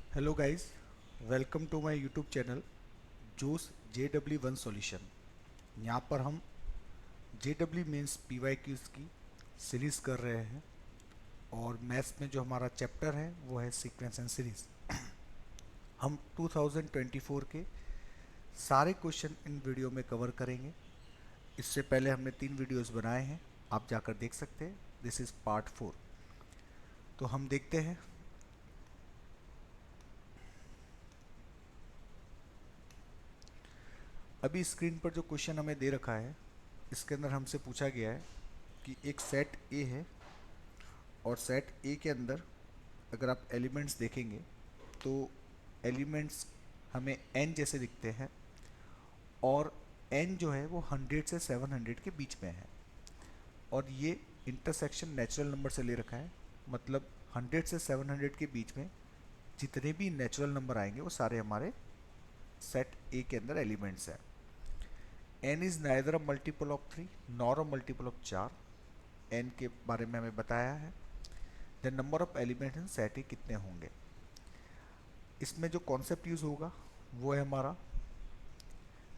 Hello guys, welcome to my YouTube channel जोस JW1 solution. यहाँ पर हम JW मेंस PYQs की सीरीज़ कर रहे हैं और मैथ्स में जो हमारा चैप्टर है वो है सीक्वेंस एंड सीरीज़। हम 2024 के सारे क्वेश्चन इन वीडियो में कवर करेंगे। इससे पहले हमने 3 वीडियोस बनाए हैं, आप जाकर देख सकते हैं। This is part 4। तो हम देखते हैं। अभी स्क्रीन पर जो क्वेश्चन हमें दे रखा है, इसके अंदर हमसे पूछा गया है कि एक सेट ए है और सेट ए के अंदर अगर आप एलिमेंट्स देखेंगे तो एलिमेंट्स हमें एन जैसे दिखते हैं और एन जो है वो 100 से 700 के बीच में है और ये इंटरसेक्शन नेचुरल नंबर से ले रखा है। मतलब 100 से 700 के बीच में जितने भी नेचुरल नंबर आएंगे वो सारे हमारे सेट ए के अंदर एलिमेंट्स हैं। N is neither a multiple of 3 nor a multiple of 4। N के बारे में हमें बताया है। The number of elements in set A कितने होंगे। इसमें जो कॉन्सेप्ट यूज़ होगा वो है हमारा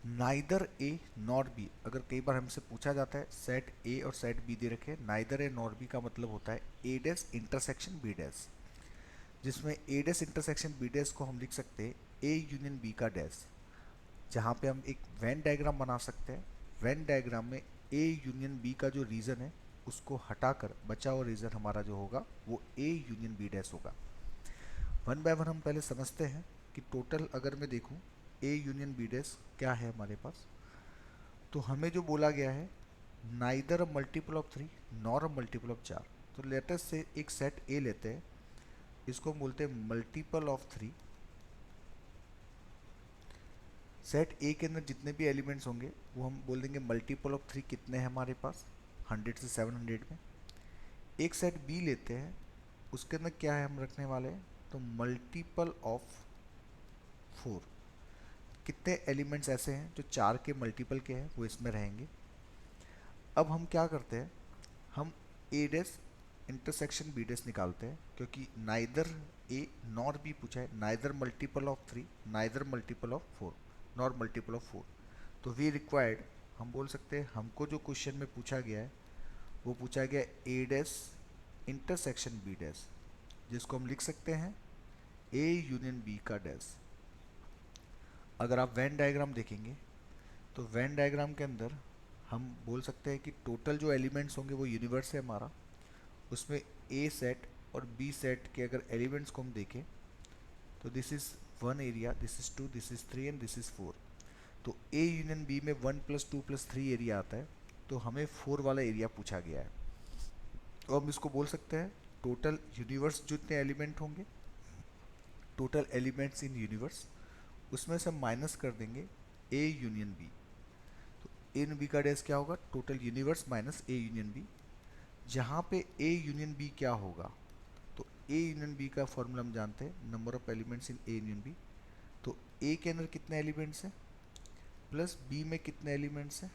नाइदर ए नॉर बी। अगर कई बार हमसे पूछा जाता है सेट ए और सेट बी दे रखे, नाइदर ए नॉर बी का मतलब होता है ए डैश इंटरसेक्शन बी डैश, जिसमें ए डैश इंटरसेक्शन बी डैश को हम लिख सकते हैं ए यूनियन बी का डैश। जहाँ पे हम एक वेन डायग्राम बना सकते हैं। वेन डायग्राम में ए यूनियन बी का जो रीज़न है उसको हटाकर बचा हुआ रीज़न हमारा जो होगा वो ए यूनियन बी डैश होगा। वन बाय वन हम पहले समझते हैं कि टोटल अगर मैं देखूं ए यूनियन बी डैश क्या है हमारे पास। तो हमें जो बोला गया है neither a multiple of 3 nor a multiple of 4। तो लेटेस्ट से एक सेट ए लेते हैं, इसको हम बोलते हैं मल्टीपल ऑफ 3। सेट ए के अंदर जितने भी एलिमेंट्स होंगे वो हम बोल देंगे मल्टीपल ऑफ 3 कितने हैं हमारे पास 100 से 700 में। एक सेट बी लेते हैं, उसके अंदर क्या है हम रखने वाले हैं, तो मल्टीपल ऑफ 4। कितने एलिमेंट्स ऐसे हैं जो 4 के मल्टीपल के हैं वो इसमें रहेंगे। अब हम क्या करते हैं, हम ए डैश इंटरसेक्शन बी डैश निकालते हैं, क्योंकि नाइदर ए नॉर बी पूछा है, neither multiple of 3 neither multiple of 4 nor multiple of 4। तो वी रिक्वायर्ड, हम बोल सकते हैं हमको जो क्वेश्चन में पूछा गया है वो पूछा गया ए डैश इंटरसेक्शन बी डैश, जिसको हम लिख सकते हैं ए यूनियन बी का डैश। अगर आप वेन डायग्राम देखेंगे तो वेन डायग्राम के अंदर हम बोल सकते हैं कि टोटल जो एलिमेंट्स होंगे वो यूनिवर्स है हमारा। उसमें ए सेट और बी सेट के अगर एलिमेंट्स को हम देखें तो this is 1 area, this is 2, this is 3 and this is 4। तो ए यूनियन बी में 1 + 2 + 3 एरिया आता है, तो हमें 4 वाला एरिया पूछा गया है। तो हम इसको बोल सकते हैं टोटल यूनिवर्स जितने एलिमेंट होंगे, टोटल एलिमेंट्स इन यूनिवर्स, उसमें से हम माइनस कर देंगे ए यूनियन बी। तो ए यूनियन बी का डैश क्या होगा, total universe minus A union B. जहाँ पे ए यूनियन बी क्या होगा, तो ए यूनियन बी का फॉर्मूला हम जानते हैं number of elements in A union B. तो ए के अंदर कितने एलिमेंट्स हैं प्लस बी में कितने एलिमेंट्स हैं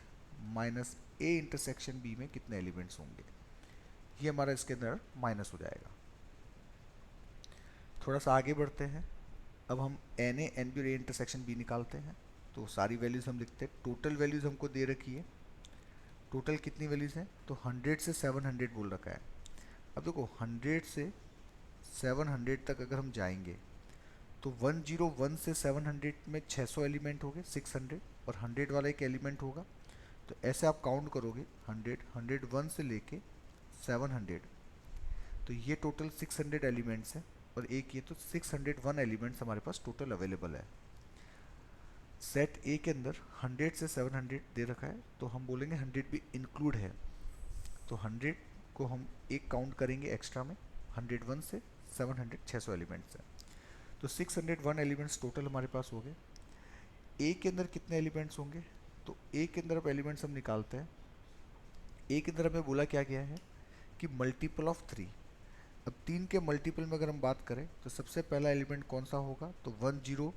माइनस ए इंटरसेक्शन बी में कितने एलिमेंट्स होंगे, ये हमारा इसके अंदर माइनस हो जाएगा। थोड़ा सा आगे बढ़ते हैं। अब हम एन ए एन बी और ए इंटरसेक्शन बी निकालते हैं। तो सारी वैल्यूज़ हम लिखते हैं। टोटल वैल्यूज़ हमको दे रखी है। टोटल कितनी वैल्यूज़ हैं, तो 100 से 700 बोल रखा है। अब देखो 100 से 700 तक अगर हम जाएंगे तो 101 से 700 में 600 एलिमेंट हो गए 600, और 100 वाला एक एलिमेंट होगा। तो ऐसे आप काउंट करोगे 100 101 से लेके 700, तो ये टोटल 600 एलिमेंट्स हैं। और एक ये तो 601 एलिमेंट्स हमारे पास टोटल अवेलेबल है। सेट ए के अंदर 100 से 700 दे रखा है, तो हम बोलेंगे 100 भी इंक्लूड है। तो 100 को हम एक काउंट करेंगे एक्स्ट्रा में, 101 से 700 600 एलिमेंट्स हैं। तो 601 एलिमेंट्स टोटल हमारे पास हो गए। ए के अंदर कितने एलिमेंट्स होंगे, तो ए के अंदर अब एलिमेंट्स हम निकालते हैं। ए के अंदर हमें बोला क्या गया है कि मल्टीपल ऑफ 3। अब 3 के मल्टीपल में अगर हम बात करें तो सबसे पहला एलिमेंट कौन सा होगा, तो 102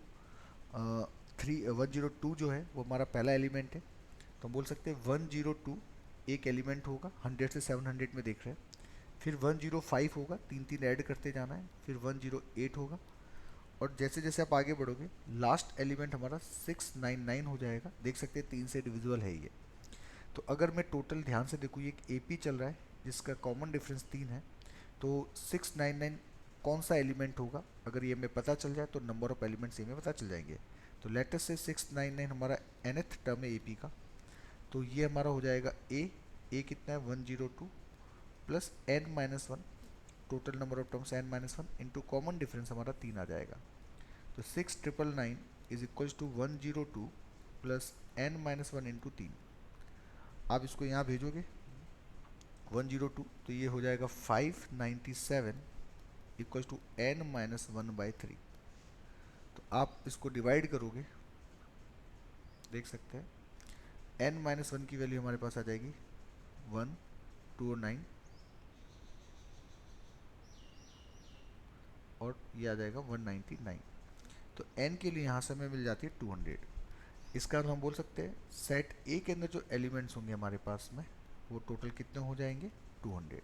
जो है वो हमारा पहला एलिमेंट है। तो हम बोल सकते हैं 102 एक एलिमेंट होगा, 100 से 700 में देख रहे हैं। फिर 105 होगा, तीन तीन ऐड करते जाना है। फिर 108 होगा, और जैसे जैसे आप आगे बढ़ोगे लास्ट एलिमेंट हमारा 699 हो जाएगा। देख सकते हैं 3 से डिविजिबल है ये। तो अगर मैं टोटल ध्यान से देखूँ, ये एक एपी चल रहा है जिसका कॉमन डिफरेंस 3 है, तो 699 कौन सा एलिमेंट होगा अगर ये हमें पता चल जाए तो नंबर ऑफ एलिमेंट्स ये हमें पता चल जाएंगे। तो लेटेस्ट से 699 हमारा nth टर्म है एपी का, तो ये हमारा हो जाएगा ए कितना है 102 plus n minus one, total number of terms n minus one into common difference हमारा 3 आ जाएगा। तो 6999 is equals to 102 plus n minus one into 3। आप इसको यहाँ भेजोगे 102, तो ये हो जाएगा 597 equals to n minus one by 3। तो आप इसको डिवाइड करोगे, देख सकते हैं n माइनस वन की वैल्यू हमारे पास आ जाएगी 1 209 और ये आ जाएगा 199। तो n के लिए यहाँ से हमें मिल जाती है 200। इसका हम बोल सकते हैं सेट ए के अंदर जो एलिमेंट्स होंगे हमारे पास में वो टोटल कितने हो जाएंगे 200।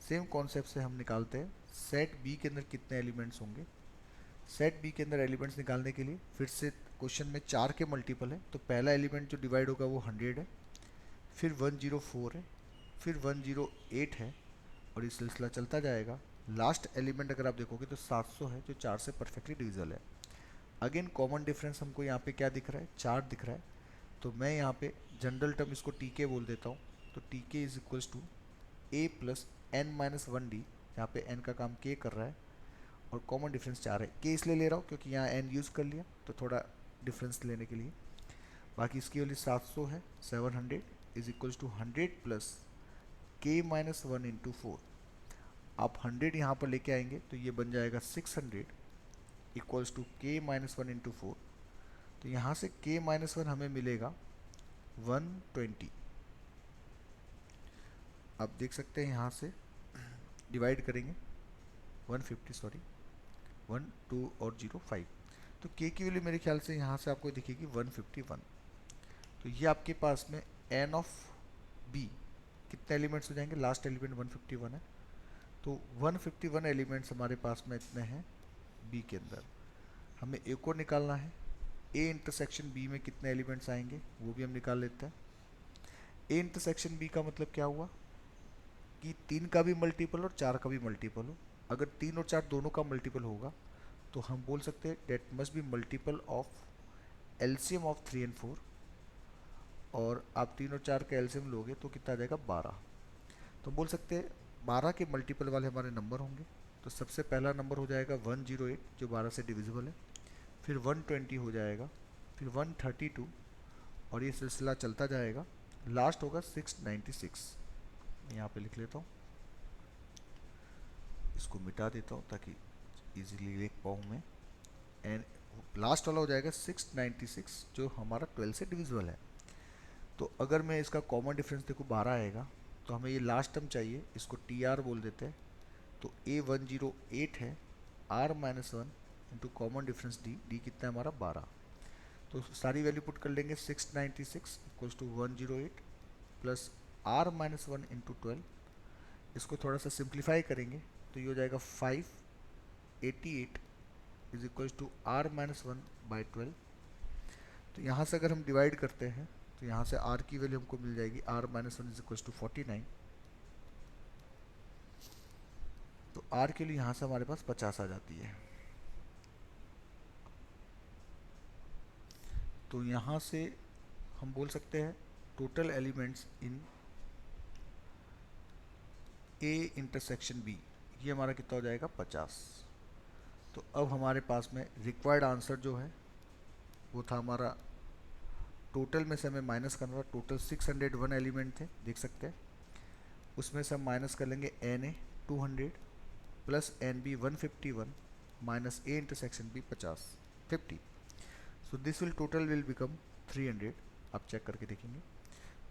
सेम कॉन्सेप्ट से हम निकालते हैं सेट बी के अंदर कितने एलिमेंट्स होंगे। सेट बी के अंदर एलिमेंट्स निकालने के लिए फिर से क्वेश्चन में 4 के मल्टीपल है, तो पहला एलिमेंट जो डिवाइड होगा वो 100 है, फिर 104 है, फिर 108 है और ये सिलसिला चलता जाएगा। लास्ट एलिमेंट अगर आप देखोगे तो 700 है जो 4 से परफेक्टली डिविजिबल है। अगेन कॉमन डिफरेंस हमको यहाँ पे क्या दिख रहा है 4 दिख रहा है, तो मैं यहाँ पे जनरल टर्म इसको टी के बोल देता हूँ। तो T K is equals to A plus N minus one D, यहाँ पे एन का काम के कर रहा है और कॉमन डिफरेंस 4 है। के इसलिए ले रहा हूँ क्योंकि यहाँ एन यूज़ कर लिया तो थोड़ा डिफरेंस लेने के लिए। बाकी इसकी वैल्यू 700 है, 700 इज इक्वल्स टू 100 प्लस के माइनस वन इंटू 4। आप 100 यहाँ पर लेके आएंगे तो ये बन जाएगा 600 इक्वल्स टू के माइनस वन इंटू 4। तो यहाँ से के माइनस वन हमें मिलेगा 120। आप देख सकते हैं यहाँ से डिवाइड करेंगे 150 सॉरी 1 2 और 0 5, तो के की वैल्यू मेरे ख्याल से यहाँ से आपको दिखेगी 151। तो ये आपके पास में एन ऑफ बी कितने एलिमेंट्स हो जाएंगे, लास्ट एलिमेंट 151 है, तो 151 एलिमेंट्स हमारे पास में इतने हैं बी के अंदर। हमें ए को निकालना है, ए इंटरसेक्शन बी में कितने एलिमेंट्स आएंगे वो भी हम निकाल लेते हैं। ए इंटरसेक्शन बी का मतलब क्या हुआ कि 3 का भी मल्टीपल और 4 का भी मल्टीपल हो। अगर 3 और 4 दोनों का मल्टीपल होगा तो हम बोल सकते हैं that must be multiple of LCM of 3 and 4, और आप 3 और 4 का एलसीएम लोगे तो कितना आ जाएगा 12। तो बोल सकते हैं 12 के मल्टीपल वाले हमारे नंबर होंगे। तो सबसे पहला नंबर हो जाएगा 108 जो 12 से डिविजिबल है, फिर 120 हो जाएगा, फिर 132 और ये सिलसिला चलता जाएगा। लास्ट होगा 696। यहाँ पे लिख लेता हूँ, इसको मिटा देता हूँ ताकि इजीली लिख पाऊँ मैं। एंड लास्ट वाला हो जाएगा 696 जो हमारा 12 से डिविजिबल है। तो अगर मैं इसका कॉमन डिफरेंस देखूँ 12 आएगा, तो हमें ये लास्ट टर्म चाहिए, इसको टी आर बोल देते हैं। तो ए 108 है, R minus one into common difference D, D कितना है हमारा 12। तो सारी वैल्यू पुट कर लेंगे 696 equals to 108 plus R minus one into 12। इसको थोड़ा सा सिंप्लीफाई करेंगे तो ये हो जाएगा 588 is equals to R minus one by 12। तो यहाँ से अगर हम डिवाइड करते हैं तो यहाँ से r की वैल्यू हमको मिल जाएगी r minus one is equals to 49। तो r के लिए यहाँ से हमारे पास 50 आ जाती है। तो यहाँ से हम बोल सकते हैं total elements in A intersection B, ये हमारा कितना हो जाएगा 50। तो अब हमारे पास में रिक्वायर्ड आंसर जो है वो था हमारा, टोटल में से हमें माइनस करना था। टोटल 601 एलिमेंट थे, देख सकते हैं। उसमें से हम माइनस कर लेंगे N A 200 plus N B 151 minus A intersection B 50। So this will total will become 300। आप चेक करके देखेंगे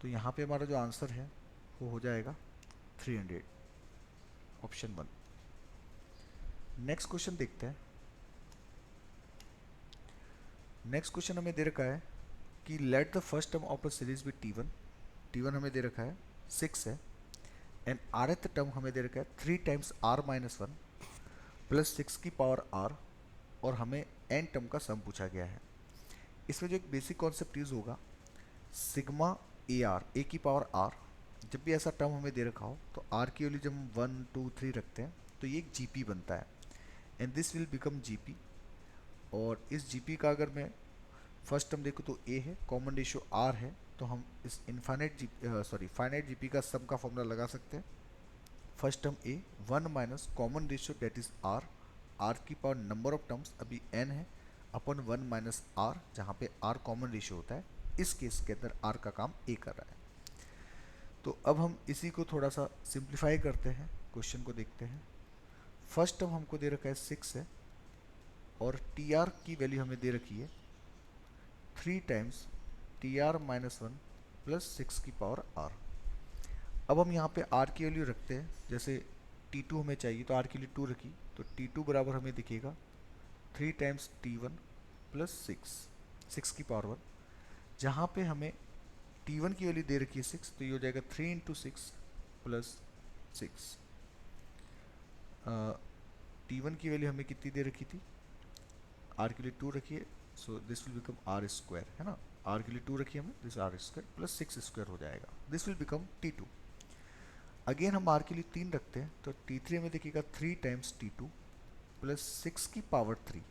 तो यहाँ पे हमारा जो आंसर है वो हो जाएगा 300, ऑप्शन 1। नेक्स्ट क्वेश्चन देखते हैं। नेक्स्ट क्वेश्चन हमें दे रखा है कि let the first term of a series be T one हमें दे रखा है 6 है, एंड rth टर्म हमें दे रखा है 3 times r minus one plus 6 की पावर r और हमें n टर्म का सम पूछा गया है। इसमें जो एक बेसिक कॉन्सेप्ट यूज होगा, सिग्मा ए आर, ए की पावर आर। जब भी ऐसा टर्म हमें दे रखा हो तो आर की वैल्यू जब हम 1 2 3 रखते हैं तो ये एक जीपी बनता है, and this will become GP. और इस जीपी का अगर मैं फर्स्ट टर्म देखो तो ए है, कॉमन रेशियो आर है, तो हम इस फाइनाइट जीपी का सम का फॉर्मूला लगा सकते हैं। First term A, 1 minus common ratio that is R, R की पावर नंबर ऑफ टर्म्स अभी n है, अपन 1 माइनस आर, जहाँ पे आर कॉमन रेशियो होता है। इस केस के अंदर आर का काम ए कर रहा है। तो अब हम इसी को थोड़ा सा सिंप्लीफाई करते हैं, क्वेश्चन को देखते हैं। फर्स्ट टर्म हमको दे रखा है 6 है, और टी आर की वैल्यू हमें दे रखी है 3 times T R minus 1 plus 6 की पावर आर। अब हम यहाँ पे r की वैल्यू रखते हैं, जैसे t2 हमें चाहिए तो r की वैल्यू 2 रखी, तो t2 बराबर हमें दिखेगा 3 टाइम्स t1 प्लस 6 की पावर 1। जहाँ पे हमें t1 की वैल्यू दे रखी है 6, तो ये हो जाएगा 3 इंटू 6 प्लस 6। t1 की वैल्यू हमें कितनी दे रखी थी, r की वैल्यू 2 रखी है, सो this will become r square, है ना। r की वैल्यू 2 रखी है हमने, this r square plus 6 square हो जाएगा, this will become t2। Again हम r के लिए 3 रखते हैं, तो t3 में देखिएगा 3 टाइम्स t2 प्लस 6 की पावर 3।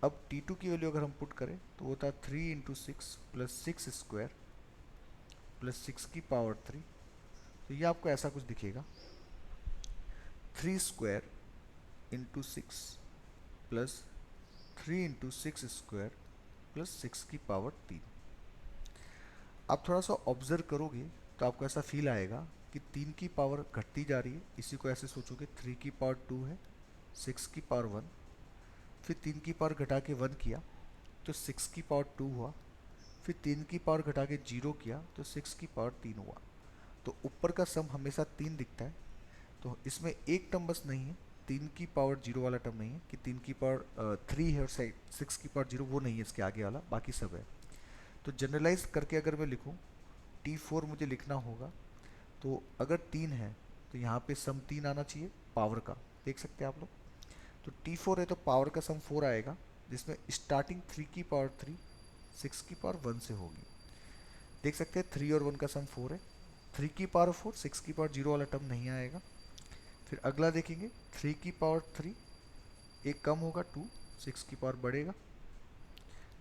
अब t2 की वैल्यू अगर हम पुट करें तो वो होता है 3 इंटू 6 प्लस 6 स्क्वायर प्लस 6 की पावर 3। तो ये आपको ऐसा कुछ दिखेगा, 3 square into 6 plus 3 into 6 square plus 6 की पावर 3। आप थोड़ा सा ऑब्जर्व करोगे तो आपको ऐसा फील आएगा कि 3 की पावर घटती जा रही है। इसी को ऐसे सोचोगे, 3 की पावर 2 है, 6 की पावर 1, फिर 3 की पावर घटा के 1 किया तो 6 की पावर 2 हुआ, फिर 3 की पावर घटा के 0 किया तो 6 की पावर 3 हुआ। तो ऊपर का सम हमेशा 3 दिखता है, तो इसमें एक टर्म बस नहीं है, 3 की पावर 0 वाला टर्म नहीं है कि 3 की पावर 3 है और 6 की पावर 0, वो नहीं है इसके आगे वाला, बाकी सब है। तो जनरलाइज करके अगर मैं लिखूँ, T4 मुझे लिखना होगा, तो अगर 3 है तो यहाँ पे सम 3 आना चाहिए पावर का, देख सकते हैं आप लोग। तो T4 है तो पावर का सम 4 आएगा, जिसमें स्टार्टिंग 3 की पावर 3 6 की पावर 1 से होगी। देख सकते हैं 3 और 1 का सम 4 है, 3 की पावर 4 6 की पावर 0 वाला टर्म नहीं आएगा। फिर अगला देखेंगे 3 की पावर 3, एक कम होगा 2, 6 की पावर बढ़ेगा,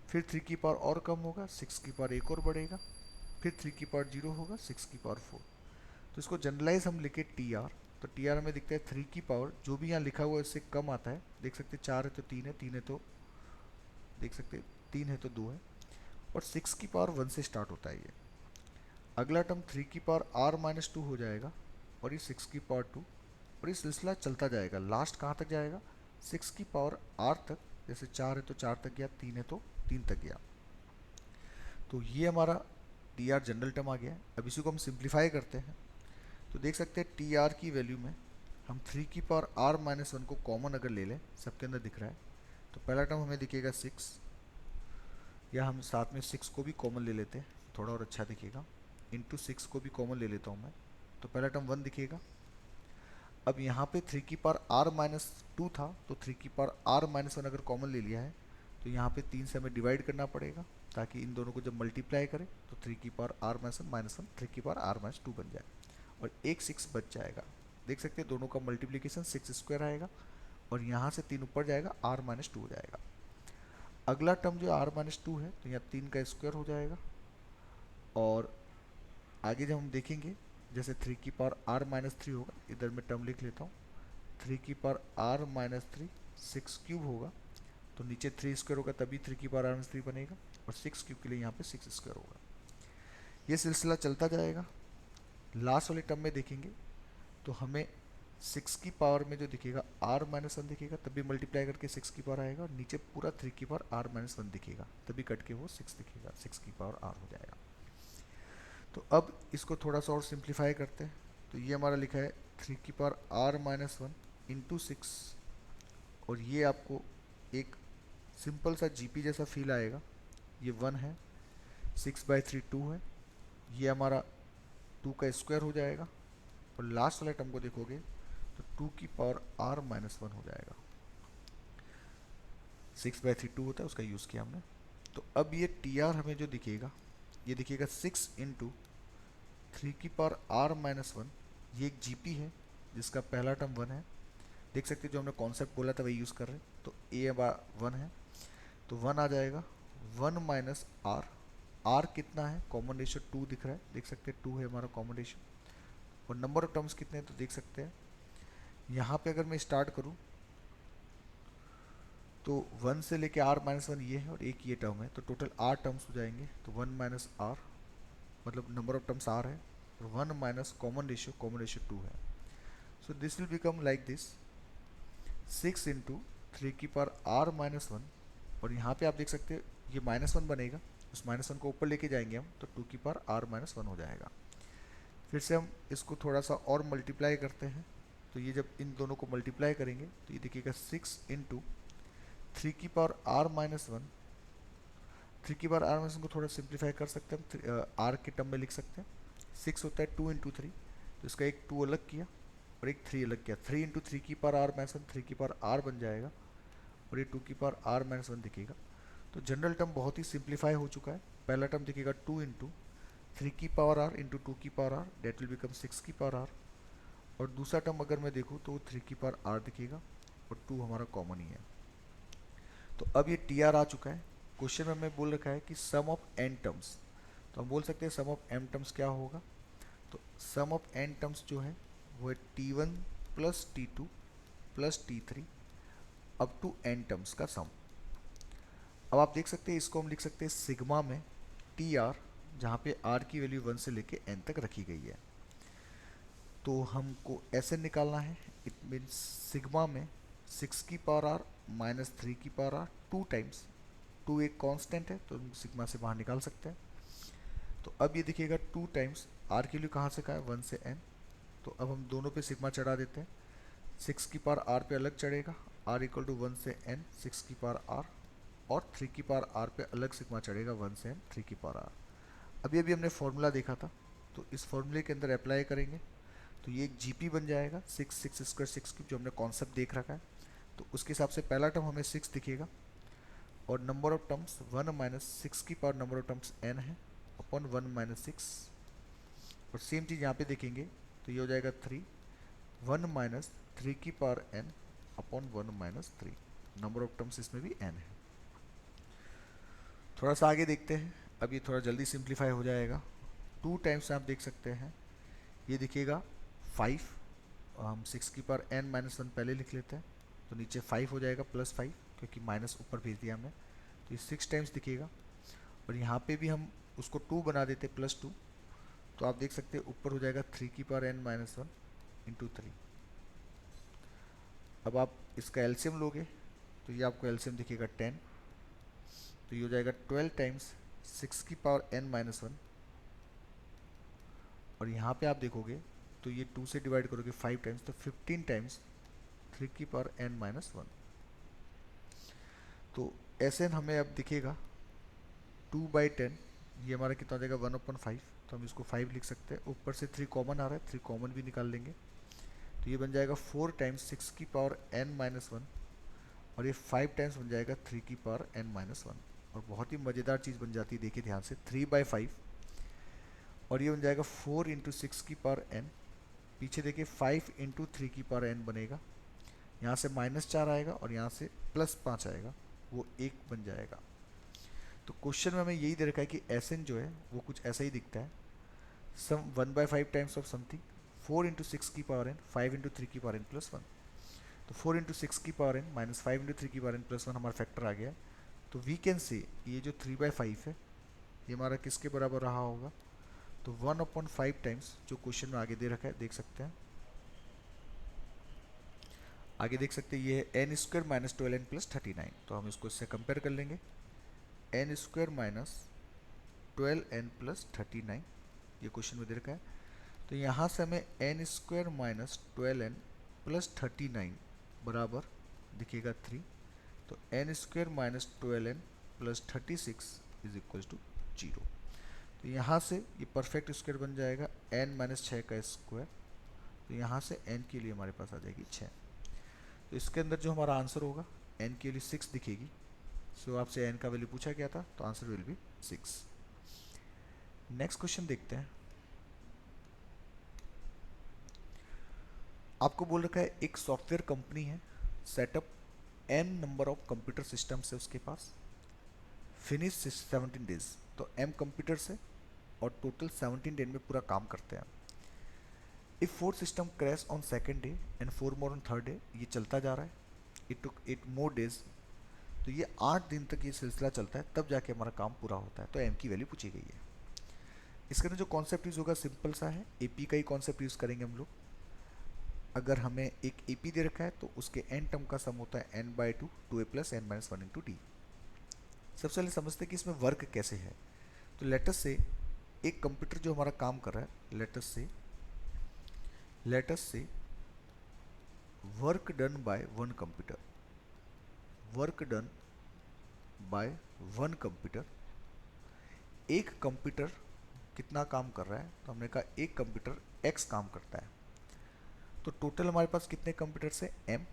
फिर 3 की पावर और कम होगा, 6 की पावर एक और बढ़ेगा, फिर 3 की पावर 0 होगा, 6 की पावर 4। तो इसको जनरलाइज हम लिखे टी आर, तो टी आर में दिखता है 3 की पावर, जो भी यहाँ लिखा हुआ है इससे कम आता है। देख सकते हैं 4 है तो 3 है, 3 है तो देख सकते हैं 3 है तो 2 है, और 6 की पावर 1 से स्टार्ट होता है ये। अगला टर्म 3 की पावर आर माइनस 2 हो जाएगा, और ये 6 की पावर 2, और ये सिलसिला चलता जाएगा। लास्ट कहाँ तक जाएगा, 6 की पावर आर तक। जैसे 4 है तो 4 तक गया, 3 है तो 3 तक गया। तो ये हमारा टी आर जनरल टर्म आ गया है। अब इसी को हम सिंप्लीफाई करते हैं, तो देख सकते हैं टी आर की वैल्यू में हम 3 की पावर आर माइनस 1 को कॉमन अगर ले लें, सबके अंदर दिख रहा है, तो पहला टर्म हमें दिखेगा 6, या हम साथ में 6 को भी कॉमन ले लेते हैं, थोड़ा और अच्छा दिखेगा। इंटू 6 को भी कॉमन ले लेता हूँ मैं, तो पहला टर्म 1 दिखेगा। अब यहाँ पे 3 की पावर आर माइनस 2 था, तो 3 की पावर आर माइनस 1 अगर कॉमन ले लिया है तो यहाँ पे 3 से हमें डिवाइड करना पड़ेगा, ताकि इन दोनों को जब मल्टीप्लाई करें तो 3 की पावर आर माइनस 1 3 की पावर आर माइनस 2 बन जाए, और एक 6 बच जाएगा। देख सकते हैं दोनों का मल्टीप्लीकेशन 6 स्क्वायर आएगा, और यहाँ से 3 ऊपर जाएगा, आर माइनस 2 हो जाएगा। अगला टर्म जो आर माइनस 2 है, तो यहाँ 3 का स्क्वायर हो जाएगा, और आगे जब हम देखेंगे, जैसे 3 की पावर आर माइनस 3 होगा, इधर मैं टर्म लिख लेता हूँ, 3 की पावर आर माइनस 3 6 क्यूब होगा, तो नीचे 3 स्क्वायर होगा तभी 3 की पावर आर माइनस 3 बनेगा, और 6 क्यूब के लिए यहाँ पे 6 स्क्वायर होगा। ये सिलसिला चलता जाएगा। लास्ट वाले टर्म में देखेंगे तो हमें 6 की पावर में जो दिखेगा आर माइनस 1 दिखेगा, तभी मल्टीप्लाई करके 6 की पावर आएगा, और नीचे पूरा 3 की पावर आर माइनस 1 दिखेगा, तभी कट के वो 6 दिखेगा, 6 की पावर आर हो जाएगा। तो अब इसको थोड़ा सा और सिंप्लीफाई करते हैं, तो ये हमारा लिखा है 3 की पावर आर माइनस 1 इंटू 6, और ये आपको एक सिंपल सा जीपी जैसा फील आएगा। ये 1 है, 6/3 2 है, ये हमारा 2 का स्क्वायर हो जाएगा, और लास्ट वाले टर्म को देखोगे तो 2 की पावर आर माइनस 1 हो जाएगा। 6/3 2 होता है, उसका यूज़ किया हमने। तो अब ये टी आर हमें जो दिखेगा, ये दिखेगा 6 इंटू 3 की पावर r-1। ये एक जीपी है जिसका पहला टर्म 1 है। देख सकते हैं जो हमने कॉन्सेप्ट बोला था वही यूज़ कर रहे हैं। तो ए 1 है, तो 1 आ जाएगा। 1 माइनस आर, आर कितना है, कॉमन रेशियो 2 दिख रहा है, देख सकते हैं 2 है हमारा कॉमन रेशियो। और नंबर ऑफ टर्म्स कितने हैं तो देख सकते हैं यहाँ पे अगर मैं स्टार्ट करूँ तो 1 से लेके r-1 ये है और एक ये टर्म है, तो टोटल r टर्म्स हो जाएंगे। तो 1 माइनस आर मतलब नंबर ऑफ टर्म्स r है, और 1 माइनस कॉमन रेशियो 2 है। सो this will become like this 6 into 3 की पावर r-1। और यहाँ पे आप देख सकते हैं ये -1 बनेगा, उस -1 को ऊपर लेके जाएंगे हम तो 2 की पावर r-1 हो जाएगा। फिर से हम इसको थोड़ा सा और मल्टीप्लाई करते हैं, तो ये जब इन दोनों को मल्टीप्लाई करेंगे तो ये देखिएगा 6 इंटू 3 की पावर r-1। 3 की पावर r-1 को थोड़ा सिंप्लीफाई कर सकते हैं हम, r के टर्म में लिख सकते हैं। 6 होता है 2 इंटू 3, तो इसका एक 2 अलग किया और एक 3 अलग किया। 3 इंटू 3 की पावर r-1 3 की पावर r बन जाएगा, और ये 2 की पावर r-1 दिखेगा। तो जनरल टर्म बहुत ही सिंप्लीफाई हो चुका है। पहला टर्म दिखेगा 2 इंटू 3 की पावर r इंटू 2 की power r, that will become 6 की पावर r। और दूसरा टर्म अगर मैं देखूँ तो 3 की पावर r दिखेगा, और 2 हमारा कॉमन ही है। तो अब ये टी आर आ चुका है। क्वेश्चन में हमें बोल रखा है कि सम ऑफ n टर्म्स, तो हम बोल सकते हैं सम ऑफ m टर्म्स क्या होगा। तो सम ऑफ n टर्म्स जो है वो है t1 plus t2 plus t3 up to n terms का सम। अब आप देख सकते हैं इसको हम लिख सकते हैं सिग्मा में टी आर, जहाँ पे r की वैल्यू 1 से लेके n तक रखी गई है। तो हमको ऐसे निकालना है, इट मीन्स सिग्मा में 6 की पावर r माइनस 3 की पावर r 2 टाइम्स, 2 एक कांस्टेंट है तो हम सिग्मा से बाहर निकाल सकते हैं। तो अब ये दिखेगा 2 टाइम्स r की वैल्यू कहाँ से कहाँ है 1 से n, तो अब हम दोनों पे सिग्मा चढ़ा देते हैं। 6 की पावर r पे अलग चढ़ेगा, r इक्वल टू 1 से n 6 की पावर r, और 3 की पावर r पे अलग सिग्मा चढ़ेगा 1 से n 3 की पावर r। अभी अभी हमने फॉर्मूला देखा था, तो इस फॉर्मूले के अंदर अप्लाई करेंगे तो ये एक जीपी बन जाएगा 6 स्क्वायर 6 क्यूब, जो हमने कॉन्सेप्ट देख रखा है। तो उसके हिसाब से पहला टर्म हमें 6 दिखेगा, और नंबर ऑफ टर्म्स 1 माइनस 6 की power number of terms n है अपॉन 1 माइनस 6। और सेम चीज़ यहाँ पे देखेंगे तो ये हो जाएगा 3, 1 माइनस 3 की power n upon 1 minus 3। Number of terms इसमें भी n है। थोड़ा सा आगे देखते हैं, अब ये थोड़ा जल्दी सिंप्लीफाई हो जाएगा। 2 टाइम्स आप देख सकते हैं, ये दिखेगा 5, हम 6 की पावर n-1 पहले लिख लेते हैं, तो नीचे 5 हो जाएगा प्लस 5, क्योंकि माइनस ऊपर भेज दिया हमने, तो ये 6 टाइम्स दिखेगा। और यहाँ पे भी हम उसको 2 बना देते +2, तो आप देख सकते हैं ऊपर हो जाएगा 3 की पावर n-1 इंटू 3। अब आप इसका एलसीएम लोगे तो ये आपको एलसीएम दिखेगा 10, तो ये हो जाएगा 12 टाइम्स 6 की पावर n-1। और यहाँ पे आप देखोगे तो ये 2 से डिवाइड करोगे 5 टाइम्स, तो 15 टाइम्स 3 की पावर n-1। तो ऐसे हमें अब दिखेगा 2/10, ये हमारा कितना हो जाएगा 1/5, तो हम इसको 5 लिख सकते हैं। ऊपर से 3 कॉमन आ रहा है, 3 कॉमन भी निकाल लेंगे, तो ये बन जाएगा 4 टाइम्स 6 की पावर n-1, और ये 5 टाइम्स बन जाएगा 3 की पावर n-1। और बहुत ही मज़ेदार चीज़ बन जाती है, देखिए ध्यान से 3/5, और ये बन जाएगा 4 इंटू 6 की पावर n। पीछे देखिए 5 इंटू 3 की पावर n बनेगा, यहाँ से -4 आएगा और यहाँ से +5 आएगा, वो 1 बन जाएगा। तो क्वेश्चन में हमें यही दे रखा है कि एसएन जो है वो कुछ ऐसा ही दिखता है, सम 1/5 टाइम्स ऑफ समथिंग, 4 इंटू 6 की पावर n 5 इंटू 3 की पावर n +1। तो 4 इंटू 6 की पावर n माइनस 5 इंटू 3 की पावर n +1 हमारा फैक्टर आ गया। तो वी कैन से ये जो 3/5 है ये हमारा किसके बराबर रहा होगा, तो 1/5 टाइम्स जो क्वेश्चन में आगे दे रखा है, देख सकते हैं आगे देख सकते हैं ये है n² माइनस 12n प्लस 39। तो हम इसको इससे कंपेयर कर लेंगे, n² माइनस 12n प्लस 39 ये क्वेश्चन में दे रखा है। तो यहाँ से हमें n² माइनस 12n प्लस 39 बराबर दिखेगा 3। तो n² minus 12n plus 36 is equal to 0। तो यहाँ से ये परफेक्ट स्क्वायर बन जाएगा n माइनस 6 का स्क्वायर। तो यहाँ से n के लिए हमारे पास आ जाएगी 6। तो इसके अंदर जो हमारा आंसर होगा n के लिए 6 दिखेगी, सो आपसे एन का वैल्यू पूछा गया था, तो answer will be 6। Next question देखते हैं। आपको बोल रखा है एक सॉफ्टवेयर कंपनी है, setup N number of computer systems है उसके पास, फिनिश 17 डेज, तो एम कंप्यूटर्स है और टोटल 17 डेज में पूरा काम करते हैं। If 4 system crash on second day and 4 more on third day, ये चलता जा रहा है, इट टुक 8 मोर डेज, तो ये 8 दिन तक ये सिलसिला चलता है, तब जाके हमारा काम पूरा होता है। तो एम की वैल्यू पूछी गई है। इसके अंदर जो कॉन्सेप्ट यूज होगा सिंपल सा है, एपी का ही कॉन्सेप्ट यूज करेंगे हम लोग। अगर हमें एक एपी दे रखा है तो उसके एन टर्म का सम होता है N by two, two A plus N minus one into D. सबसे पहले समझते हैं कि इसमें वर्क कैसे है। तो लेटस से एक कंप्यूटर जो हमारा काम कर रहा है, let's say work done by one computer, work done by one computer, एक कंप्यूटर कितना काम कर रहा है, तो हमने कहा एक कंप्यूटर एक्स काम करता है। तो टोटल हमारे पास कितने कंप्यूटर्स है, एम।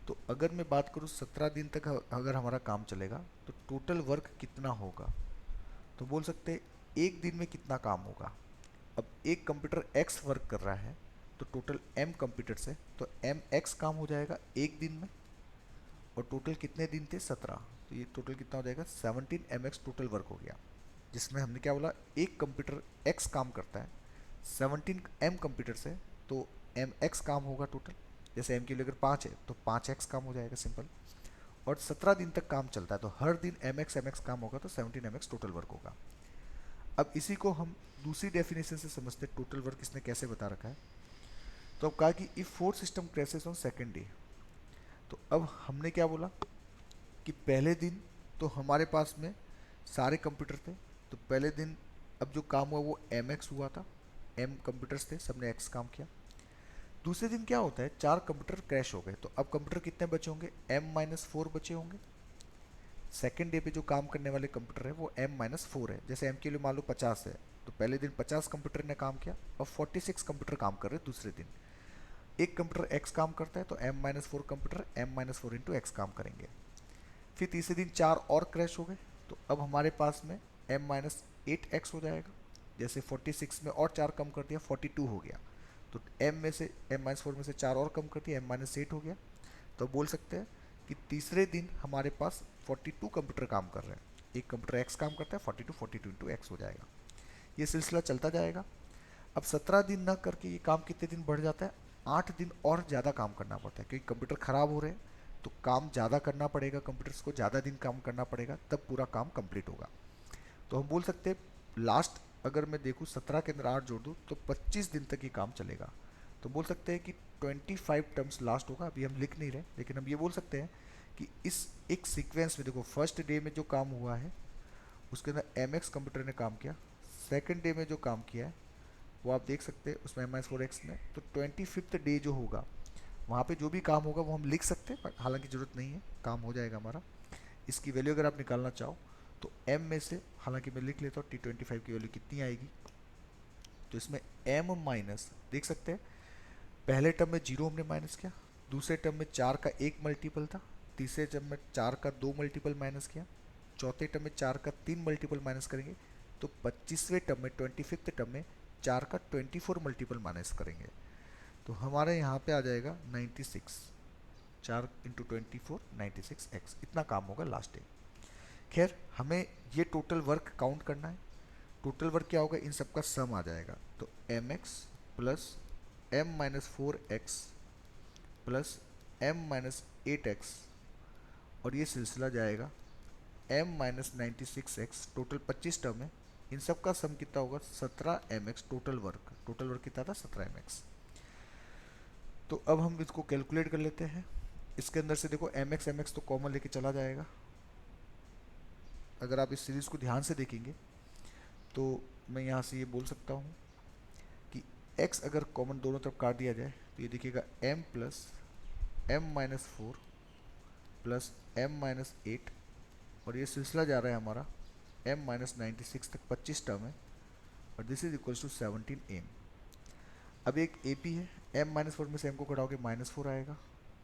तो अगर मैं बात करूँ 17 दिन तक अगर हमारा काम चलेगा तो टोटल वर्क कितना होगा, तो बोल सकते हैं एक दिन में कितना काम होगा। अब एक कंप्यूटर एक्स वर्क कर रहा है तो टोटल एम कंप्यूटर्स है, तो एम एक्स काम हो जाएगा एक दिन में, और टोटल कितने दिन थे, 17, तो ये टोटल कितना हो जाएगा, 17 एम एक्स टोटल वर्क हो गया। जिसमें हमने क्या बोला, एक कंप्यूटर एक्स काम करता है, 17 एम कंप्यूटर्स है, तो एम एक्स काम होगा टोटल। जैसे एम की वैल्यू अगर 5 है तो 5 एक्स काम हो जाएगा, सिंपल। और 17 दिन तक काम चलता है, तो हर दिन एम एक्स काम होगा, तो 17 एम एक्स टोटल वर्क होगा। अब इसी को हम दूसरी डेफिनेशन से समझते हैं, टोटल वर्क इसने कैसे बता रखा है। तो अब कहा कि if 4 system crashes on second day, तो अब हमने क्या बोला कि पहले दिन तो हमारे पास में सारे कंप्यूटर थे, तो पहले दिन अब जो काम हुआ वो एम एक्स हुआ था, एम कंप्यूटर्स थे, सबने एक्स काम किया। दूसरे दिन क्या होता है, 4 कंप्यूटर क्रैश हो गए, तो अब कंप्यूटर कितने बचे होंगे, एम माइनस 4 बचे होंगे। सेकेंड डे पे जो काम करने वाले कंप्यूटर है वो एम माइनस 4 है। जैसे एम के लिए मान लो 50 है, तो पहले दिन 50 कंप्यूटर ने काम किया, और 46 कंप्यूटर काम कर रहे हैं दूसरे दिन। एक कंप्यूटर एक्स काम करता है, तो M minus 4 computer M minus 4 into X काम करेंगे। फिर तीसरे दिन 4 और क्रैश हो गए, तो अब हमारे पास में एम माइनस 8 एक्स हो जाएगा। जैसे 46 में और 4 कम कर दिया, 42 हो गया, तो एम में से एम माइनस 4 में से 4 और कम कर दिया, एम माइनस 8 हो गया। तो बोल सकते हैं कि तीसरे दिन हमारे पास 42 कंप्यूटर काम कर रहे हैं, एक कंप्यूटर एक्स काम करता है, 42 इंटू एक्स हो जाएगा। ये सिलसिला चलता जाएगा। अब 17 दिन ना करके ये काम कितने दिन बढ़ जाता है, 8 दिन और ज़्यादा काम करना पड़ता है, क्योंकि कंप्यूटर ख़राब हो रहे हैं, तो काम ज़्यादा करना पड़ेगा, कंप्यूटर्स को ज़्यादा दिन काम करना पड़ेगा, तब पूरा काम कंप्लीट होगा। तो हम बोल सकते हैं लास्ट अगर मैं देखूँ 17 के अंदर 8 जोड़ दूँ तो 25 दिन तक ये काम चलेगा। तो बोल सकते हैं कि 25 टर्म्स लास्ट होगा। अभी हम लिख नहीं रहे, लेकिन हम ये बोल सकते हैं कि इस एक सीक्वेंस में देखो, फर्स्ट डे में जो काम हुआ है उसके अंदर एम एक्स कंप्यूटर ने काम किया, सेकेंड डे में जो काम किया है वो आप देख सकते हैं उसमें एम एस 4 एक्स में, तो 25th डे जो होगा वहाँ पे जो भी काम होगा वो हम लिख सकते हैं, हालांकि ज़रूरत नहीं है, काम हो जाएगा हमारा। इसकी वैल्यू अगर आप निकालना चाहो तो m में से, हालांकि मैं लिख लेता हूँ T25 की वैल्यू कितनी आएगी, तो इसमें m माइनस देख सकते हैं, पहले टर्म में 0 हमने माइनस किया, दूसरे टर्म में 4 का 1 मल्टीपल था, तीसरे टर्म में 4 का 2 मल्टीपल माइनस किया, चौथे टर्म में 4 का 3 मल्टीपल माइनस करेंगे, तो 25वें टर्म में 25th टर्म में 4 का 24 मल्टीपल माइनस करेंगे, तो हमारे यहाँ पे आ जाएगा 96, 4 इंटू 24 96x, इतना काम होगा लास्ट डे। खैर हमें ये टोटल वर्क काउंट करना है। टोटल वर्क क्या होगा, इन सबका सम आ जाएगा, तो M X plus M minus 4 X plus M minus 8 X, और ये सिलसिला जाएगा M minus 96 X, total 25 term है, इन सब का सम कितना होगा 17 एम एक्स टोटल वर्क कितना था 17 एम एक्स। तो अब हम इसको कैलकुलेट कर लेते हैं। इसके अंदर से देखो एम एक्स तो कॉमन लेके चला जाएगा। अगर आप इस सीरीज़ को ध्यान से देखेंगे तो मैं यहाँ से ये बोल सकता हूँ कि x अगर कॉमन दोनों तरफ काट दिया जाए तो ये देखिएगा m प्लस M minus 4 plus M minus 8, और ये सिलसिला जा रहा है हमारा m माइनस 96 तक, 25 टर्म है, और this is equals to 17 m। अब एक AP है, m माइनस 4 में से m को घटाओगे माइनस 4 आएगा,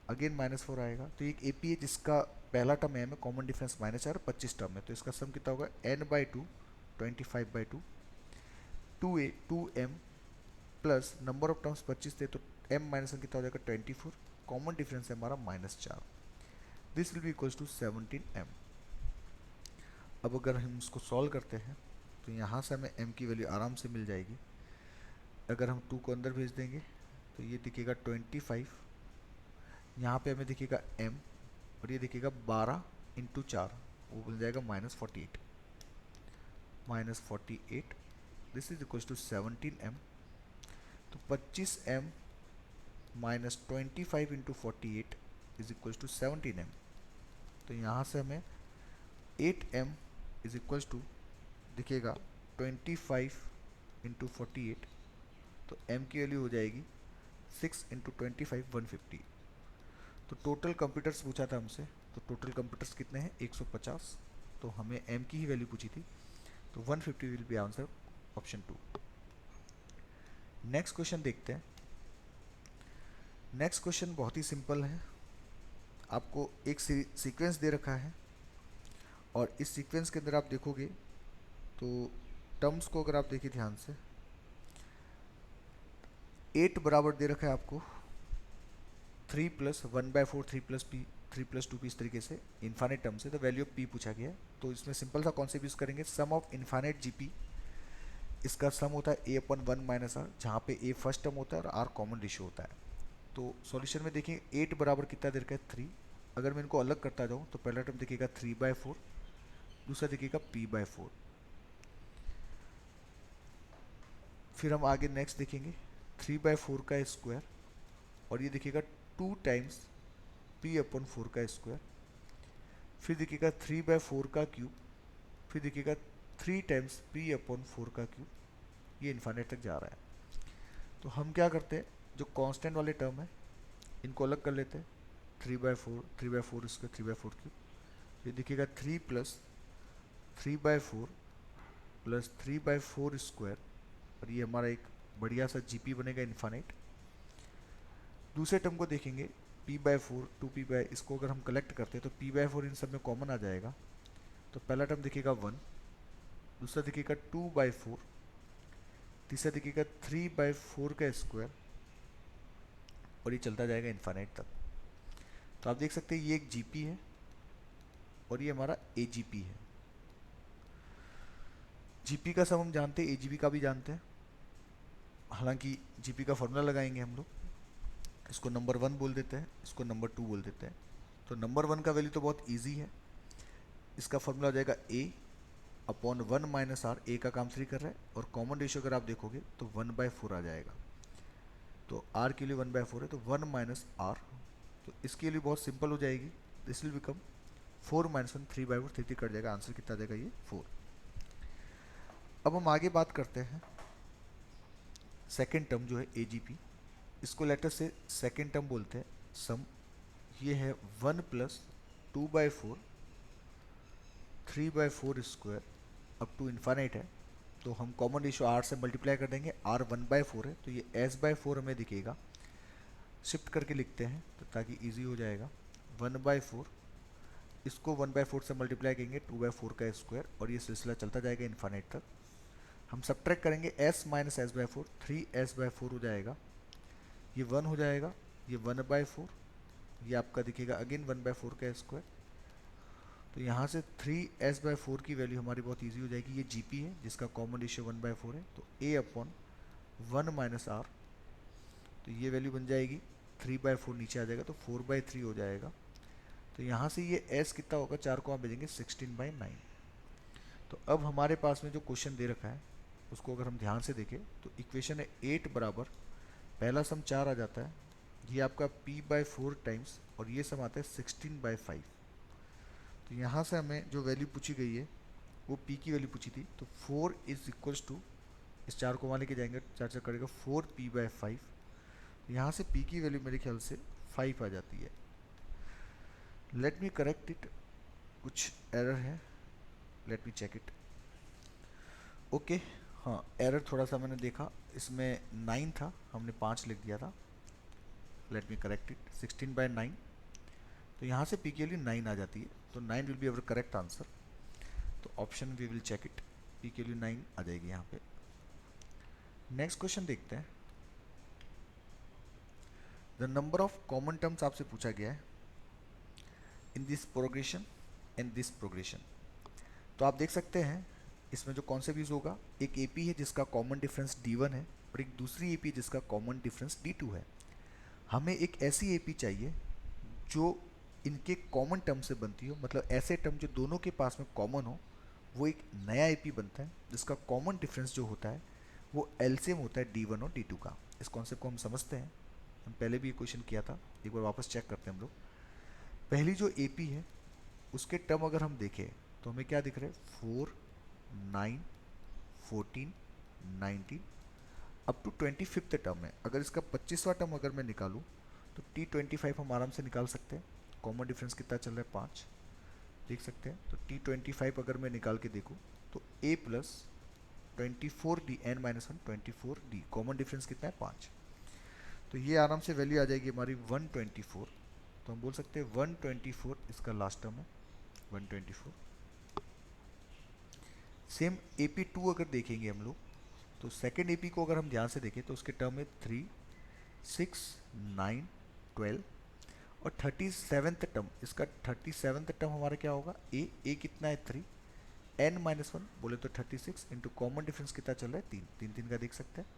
अगेन -4 आएगा। तो एक ए पी है जिसका पहला टर्म m है, कॉमन डिफरेंस -4, 25 टर्म है, तो इसका सम कितना होगा n/2 25/2 2m plus number of terms 25 थे तो m माइनस वन कितना हो जाएगा 24, कॉमन डिफरेंस है हमारा -4, this will be equals to 17m। अब अगर हम इसको सॉल्व करते हैं तो यहाँ से हमें m की वैल्यू आराम से मिल जाएगी। अगर हम 2 को अंदर भेज देंगे तो ये दिखेगा 25, यहाँ पे हमें दिखेगा m और ये दिखेगा 12 इंटू 4, वो बन जाएगा -48, this is equals to 17m। तो 25m minus 25 into 48 is equals to 17m। तो यहाँ से हमें 8m इज इक्वल्स टू दिखेगा 25 इंटू 48, तो m की वैल्यू हो जाएगी 6 इंटू 25 150। तो टोटल कंप्यूटर्स पूछा था हमसे, तो टोटल कंप्यूटर्स कितने हैं 150, तो हमें m की ही वैल्यू पूछी थी, तो 150 will be answer option 2। Next question देखते हैं। नेक्स्ट क्वेश्चन बहुत ही सिंपल है, आपको एक सीक्वेंस दे रखा है और इस सीक्वेंस के अंदर आप देखोगे तो टर्म्स को अगर आप देखिए ध्यान से, 8 बराबर दे रखा है आपको 3 plus 1/4 3 plus P 3 plus 2 P, इस तरीके से इन्फाइनाइट टर्म से, तो वैल्यू ऑफ पी पूछा गया है। तो इसमें सिंपल सा कॉन्सेप्ट यूज करेंगे, सम ऑफ इन्फाइनाइट जीपी, इसका सम होता है a/1 माइनस आर, जहाँ पे a फर्स्ट टर्म होता है और r कॉमन रेशियो होता है। तो सॉल्यूशन में देखिए 8 बराबर कितना दे रखा है 3, अगर मैं इनको अलग करता जाऊँ तो पहला टर्म दिखेगा 3/4, दूसरा दिखेगा p/4। फिर हम आगे नेक्स्ट देखेंगे 3/4 का स्क्वायर और ये दिखेगा 2 टाइम्स p/4 का स्क्वायर, फिर दिखेगा 3/4 का क्यूब, फिर दिखेगा 3 टाइम्स p/4 का क्यूब, ये इन्फाइनाइट तक जा रहा है। तो हम क्या करते हैं, जो कांस्टेंट वाले टर्म है इनको अलग कर लेते हैं, 3/4 3/4 स्क्वायर 3/4 क्यूब, ये दिखेगा 3 प्लस 3/4 प्लस 3/4 स्क्वायर, और ये हमारा एक बढ़िया सा जीपी बनेगा इन्फाइनाइट। दूसरे टर्म को देखेंगे p/4 2p, इसको अगर हम कलेक्ट करते हैं तो p/4 इन सब में कॉमन आ जाएगा, तो पहला टर्म दिखेगा 1, दूसरा दिखेगा 2/4, तीसरा दिखेगा 3/4 का स्क्वायर, और ये चलता जाएगा इन्फाइनाइट तक। तो आप देख सकते हैं ये एक जीपी है और ये हमारा एजीपी है। जीपी का सम हम जानते हैं, एजीपी का भी जानते हैं, हालांकि जीपी का फॉर्मूला लगाएंगे हम लोग, इसको नंबर 1 बोल देते हैं, इसको नंबर 2 बोल देते हैं। तो नंबर 1 का वैल्यू तो बहुत इजी है, इसका फॉर्मूला हो जाएगा a/1 माइनस आर, ए का काम 3 कर रहा है और कॉमन रेशियो अगर आप देखोगे तो 1/4 आ जाएगा, तो r के लिए 1/4 है तो 1 माइनस आर, तो इसके लिए बहुत सिंपल हो जाएगी, this will become 4 minus 1 3/4, 3 cut जाएगा, आंसर कितना आ जाएगा ये 4। अब हम आगे बात करते हैं सेकेंड टर्म जो है एजीपी, इसको लेटर से सेकेंड टर्म बोलते हैं सम, ये है 1 plus 2/4 3/4 square up to infinite है, तो हम कॉमन रेशियो r से मल्टीप्लाई कर देंगे, r 1/4 है तो ये s/4 हमें दिखेगा, शिफ्ट करके लिखते हैं तो ताकि इजी हो जाएगा, 1/4 इसको 1/4 से मल्टीप्लाई करेंगे 2/4 का स्क्वायर, और ये सिलसिला चलता जाएगा इन्फाइनाइट तक। हम सब्ट्रैक्ट करेंगे s माइनस s/4, 3s/4 हो जाएगा, ये 1 हो जाएगा, ये 1/4, ये आपका दिखेगा अगेन 1/4 का स्क्वायर। तो यहाँ से 3s/4 की वैल्यू हमारी बहुत इजी हो जाएगी, ये जीपी है जिसका कॉमन रेशियो 1/4 है, तो a/1 माइनस आर, तो ये वैल्यू बन जाएगी 3/4, नीचे आ जाएगा तो 4/3 हो जाएगा। तो यहाँ से ये s कितना होगा, 4 को आप भेजेंगे 16/9। तो अब हमारे पास में जो क्वेश्चन दे रखा है उसको अगर हम ध्यान से देखें तो इक्वेशन है 8 बराबर, पहला सम 4 आ जाता है, ये आपका p/4 टाइम्स, और ये सम आता है 16/5। तो यहाँ से हमें जो वैल्यू पूछी गई है वो p की वैल्यू पूछी थी, तो 4 इज इक्वल्स टू, इस 4 को वहाँ लेके जाएंगे 4 4 करेगा 4p/5, यहाँ से p की वैल्यू मेरे ख्याल से 5 आ जाती है। लेट मी करेक्ट इट, कुछ एरर है, let me check it. Okay, हाँ एरर थोड़ा सा मैंने देखा, इसमें 9 था, हमने 5 लिख दिया था, लेट मी करेक्ट इट, 16/9, तो यहाँ से पी की वैल्यू 9 आ जाती है, तो 9 will be our correct answer. तो option we will check it, P की वैल्यू 9 आ जाएगी यहाँ पे। नेक्स्ट क्वेश्चन देखते हैं। The number of common terms आपसे पूछा गया है in this progression and this progression. तो आप देख सकते हैं इसमें जो कॉन्सेप्ट यूज होगा, एक एपी है जिसका कॉमन डिफरेंस D1 है और एक दूसरी एपी जिसका कॉमन डिफरेंस D2 है। हमें एक ऐसी एपी चाहिए जो इनके कॉमन टर्म से बनती हो, मतलब ऐसे टर्म जो दोनों के पास में कॉमन हो, वो एक नया एपी बनता है जिसका कॉमन डिफरेंस जो होता है वो एलसीएम होता है D1 और D2 का। इस कॉन्सेप्ट को हम समझते हैं, हम पहले भी ये क्वेश्चन किया था, एक बार वापस चेक करते हैं हम लोग। पहली जो एपी है उसके टर्म अगर हम देखें तो हमें क्या दिख रहा है, 4, 9, 14, 19 अप टू 25th टर्म है। अगर इसका 25वां टर्म अगर मैं निकालूं तो T25 हम आराम से निकाल सकते हैं। कॉमन डिफरेंस कितना चल रहा है, 5, देख सकते हैं। तो T25 अगर मैं निकाल के देखूं तो a plus 24d n-1 24d, common difference कितना है, 5। तो ये आराम से वैल्यू आ जाएगी हमारी 124। तो हम बोल सकते हैं 124 इसका लास्ट टर्म है, 124। सेम AP2 अगर देखेंगे हम लोग तो सेकेंड एपी को अगर हम ध्यान से देखें तो उसके टर्म है 3, 6, 9, 12 और 37th टर्म। इसका 37th टर्म हमारा क्या होगा, ए कितना है 3, n-1 बोले तो 36 इंटू कॉमन डिफरेंस कितना चल रहा है 3, 3 3 का देख सकते हैं।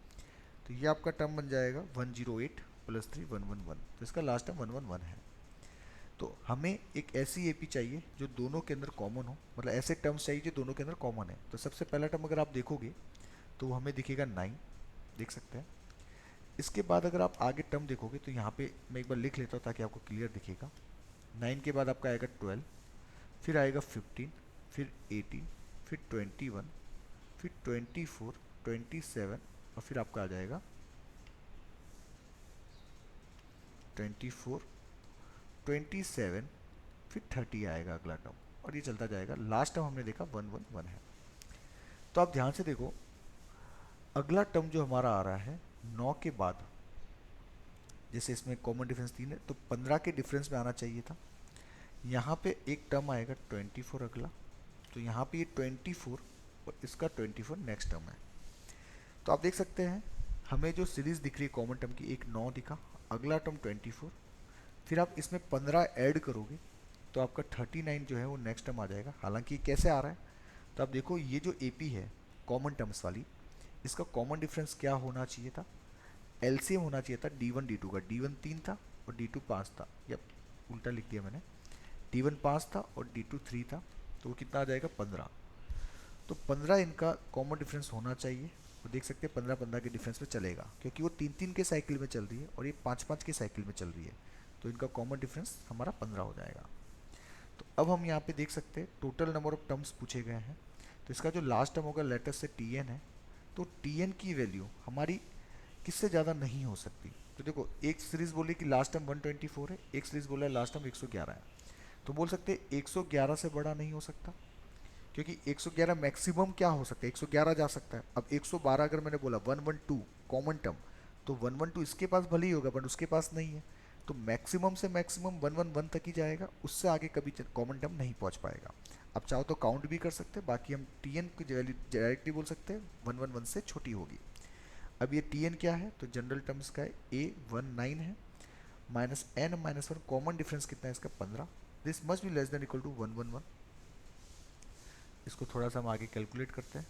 तो ये आपका टर्म बन जाएगा 108 प्लस 3 111, तो इसका लास्ट टर्म 111 है। तो हमें एक ऐसी एपी चाहिए जो दोनों के अंदर कॉमन हो, मतलब ऐसे टर्म्स चाहिए जो दोनों के अंदर कॉमन है। तो सबसे पहला टर्म अगर आप देखोगे तो वो हमें दिखेगा 9, देख सकते हैं। इसके बाद अगर आप आगे टर्म देखोगे तो यहाँ पे मैं एक बार लिख लेता हूँ ताकि आपको क्लियर दिखेगा। 9 के बाद आपका आएगा 12, फिर आएगा 15, फिर 18, फिर 21, फिर 24, 27 और फिर आपका आ जाएगा 24, 27, फिर 30 आएगा अगला टर्म, और ये चलता जाएगा। लास्ट टर्म हमने देखा 111 है। तो आप ध्यान से देखो, अगला टर्म जो हमारा आ रहा है 9 के बाद, जैसे इसमें कॉमन डिफरेंस 3 है तो 15 के डिफरेंस में आना चाहिए था। यहाँ पे एक टर्म आएगा 24 अगला, तो यहाँ पे ये 24 और इसका 24 नेक्स्ट टर्म है। तो आप देख सकते हैं हमें जो सीरीज दिख रही है कॉमन टर्म की, एक 9 दिखा, अगला टर्म 24, फिर आप इसमें 15 ऐड करोगे तो आपका 39 जो है वो नेक्स्ट टर्म आ जाएगा। हालांकि कैसे आ रहा है, तो आप देखो ये जो एपी है कॉमन टर्म्स वाली, इसका कॉमन डिफरेंस क्या होना चाहिए था, एलसीएम होना चाहिए था D1 D2 का। D1 3 था और D2 5 था, या उल्टा लिख दिया मैंने, D1 5 था और D2 3 था, तो वो कितना आ जाएगा 15। तो 15 इनका कॉमन डिफरेंस होना चाहिए। वो देख सकते हैं 15-15 के डिफरेंस में चलेगा, क्योंकि वो 3-3 के साइकिल में चल रही है और ये 5-5 के साइकिल में चल रही है, तो इनका कॉमन डिफरेंस हमारा 15 हो जाएगा। तो अब हम यहाँ पे देख सकते हैं टोटल नंबर ऑफ टर्म्स पूछे गए हैं। तो इसका जो लास्ट टर्म होगा लेटर से Tn है, तो Tn की वैल्यू हमारी किससे ज़्यादा नहीं हो सकती। तो देखो एक सीरीज बोली कि लास्ट टर्म 124 है, एक सीरीज बोला है लास्ट टर्म 111 है, तो बोल सकते हैं 111 से बड़ा नहीं हो सकता, क्योंकि 111 मैक्सिमम क्या हो सकता है, 111 जा सकता है। अब 112 अगर मैंने बोला 112 कॉमन टर्म, तो 112 इसके पास भले ही होगा बट उसके पास नहीं है, तो मैक्सिमम से मैक्सिमम 111 तक ही जाएगा, उससे आगे कभी कॉमन टर्म नहीं पहुंच पाएगा। अब चाहो तो काउंट भी कर सकते हैं, बाकी हम Tn की वैल्यू डायरेक्टली बोल सकते हैं 111 से छोटी होगी। अब ये Tn क्या है, तो जनरल टर्म्स का है A19 है, माइनस n-1 कॉमन डिफरेंस कितना है इसका 15, this must be less than equal to 111। इसको थोड़ा सा हम आगे कैलकुलेट करते हैं,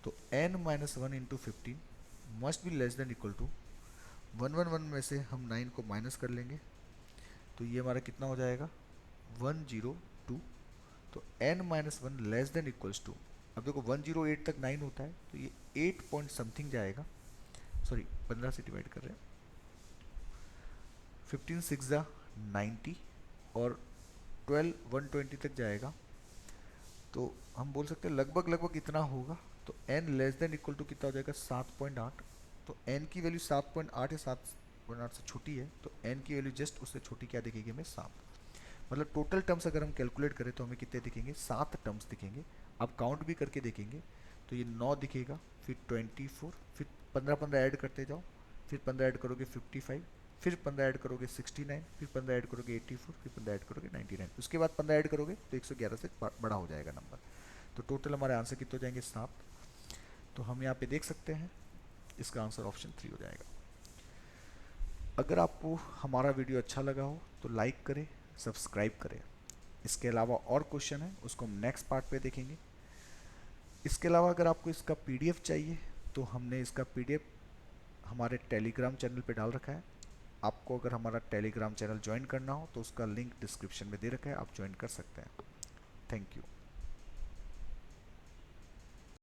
तो n-1 into 15 must be less than equal to 111 में से हम 9 को माइनस कर लेंगे, तो ये हमारा कितना हो जाएगा 102। तो n-1 less than equals to, अब देखो 108 तक 9 होता है, तो ये 8 पॉइंट समथिंग जाएगा, सॉरी 15 से डिवाइड कर रहे हैं, 15 6 जा 90 और 12 120 तक जाएगा, तो हम बोल सकते हैं लगभग लगभग इतना होगा। तो n less than equal to कितना हो जाएगा 7.8, तो n की वैल्यू 7.8 या 7.8 से छोटी है, तो n की वैल्यू जस्ट उससे छोटी क्या दिखेगी हमें 7। मतलब टोटल टर्म्स अगर हम कैलकुलेट करें तो हमें कितने दिखेंगे 7 टर्म्स दिखेंगे। आप काउंट भी करके देखेंगे तो ये 9 दिखेगा, फिर 24, फिर 15-15 ऐड करते जाओ, फिर 15 ऐड करोगे 55, फिर 15 ऐड करोगे 69, फिर 15 ऐड करोगे 84, फिर 15 ऐड करोगे 99, उसके बाद 15 ऐड करोगे तो 111 से बड़ा हो जाएगा नंबर। तो टोटल हमारे आंसर कितने हो जाएंगे? 7। तो हम यहाँ पे देख सकते हैं इसका आंसर ऑप्शन 3 हो जाएगा। अगर आपको हमारा वीडियो अच्छा लगा हो तो लाइक करें, सब्सक्राइब करें। इसके अलावा और क्वेश्चन है उसको हम नेक्स्ट पार्ट पे देखेंगे। इसके अलावा अगर आपको इसका पीडीएफ चाहिए तो हमने इसका पीडीएफ हमारे टेलीग्राम चैनल पे डाल रखा है। आपको अगर हमारा टेलीग्राम चैनल ज्वाइन करना हो तो उसका लिंक डिस्क्रिप्शन में दे रखा है, आप ज्वाइन कर सकते हैं। Thank you.